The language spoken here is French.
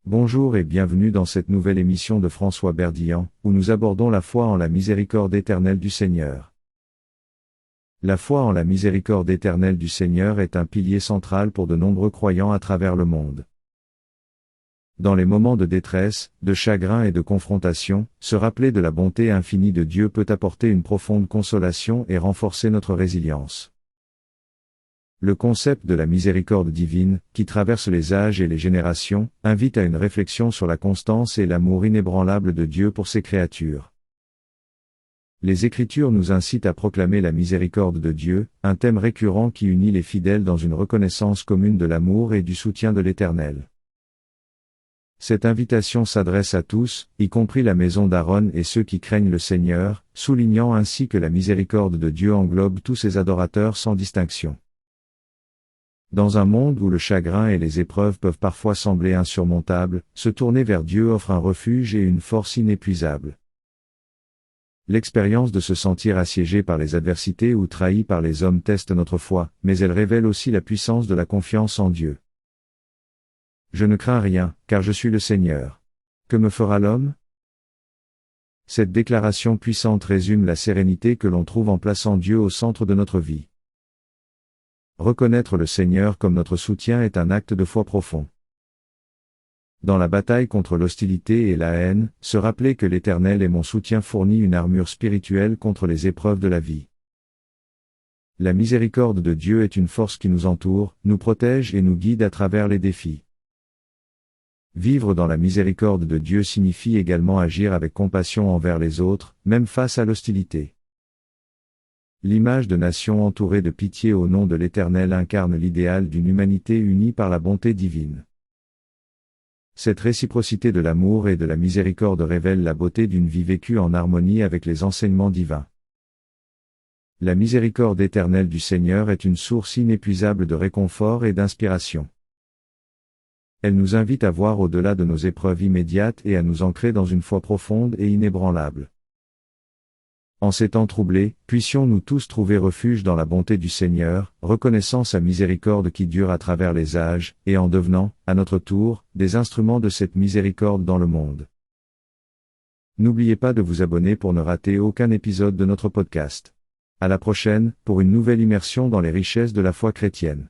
Bonjour et bienvenue dans cette nouvelle émission de François Berdillan, où nous abordons la foi en la miséricorde éternelle du Seigneur. La foi en la miséricorde éternelle du Seigneur est un pilier central pour de nombreux croyants à travers le monde. Dans les moments de détresse, de chagrin et de confrontation, se rappeler de la bonté infinie de Dieu peut apporter une profonde consolation et renforcer notre résilience. Le concept de la miséricorde divine, qui traverse les âges et les générations, invite à une réflexion sur la constance et l'amour inébranlable de Dieu pour ses créatures. Les Écritures nous incitent à proclamer la miséricorde de Dieu, un thème récurrent qui unit les fidèles dans une reconnaissance commune de l'amour et du soutien de l'Éternel. Cette invitation s'adresse à tous, y compris la maison d'Aaron et ceux qui craignent le Seigneur, soulignant ainsi que la miséricorde de Dieu englobe tous ses adorateurs sans distinction. Dans un monde où le chagrin et les épreuves peuvent parfois sembler insurmontables, se tourner vers Dieu offre un refuge et une force inépuisables. L'expérience de se sentir assiégé par les adversités ou trahi par les hommes teste notre foi, mais elle révèle aussi la puissance de la confiance en Dieu. Je ne crains rien, car je suis le Seigneur. Que me fera l'homme ? Cette déclaration puissante résume la sérénité que l'on trouve en plaçant Dieu au centre de notre vie. Reconnaître le Seigneur comme notre soutien est un acte de foi profond. Dans la bataille contre l'hostilité et la haine, se rappeler que l'Éternel est mon soutien fournit une armure spirituelle contre les épreuves de la vie. La miséricorde de Dieu est une force qui nous entoure, nous protège et nous guide à travers les défis. Vivre dans la miséricorde de Dieu signifie également agir avec compassion envers les autres, même face à l'hostilité. L'image de nation entourée de pitié au nom de l'Éternel incarne l'idéal d'une humanité unie par la bonté divine. Cette réciprocité de l'amour et de la miséricorde révèle la beauté d'une vie vécue en harmonie avec les enseignements divins. La miséricorde éternelle du Seigneur est une source inépuisable de réconfort et d'inspiration. Elle nous invite à voir au-delà de nos épreuves immédiates et à nous ancrer dans une foi profonde et inébranlable. En ces temps troublés, puissions-nous tous trouver refuge dans la bonté du Seigneur, reconnaissant sa miséricorde qui dure à travers les âges, et en devenant, à notre tour, des instruments de cette miséricorde dans le monde. N'oubliez pas de vous abonner pour ne rater aucun épisode de notre podcast. À la prochaine, pour une nouvelle immersion dans les richesses de la foi chrétienne.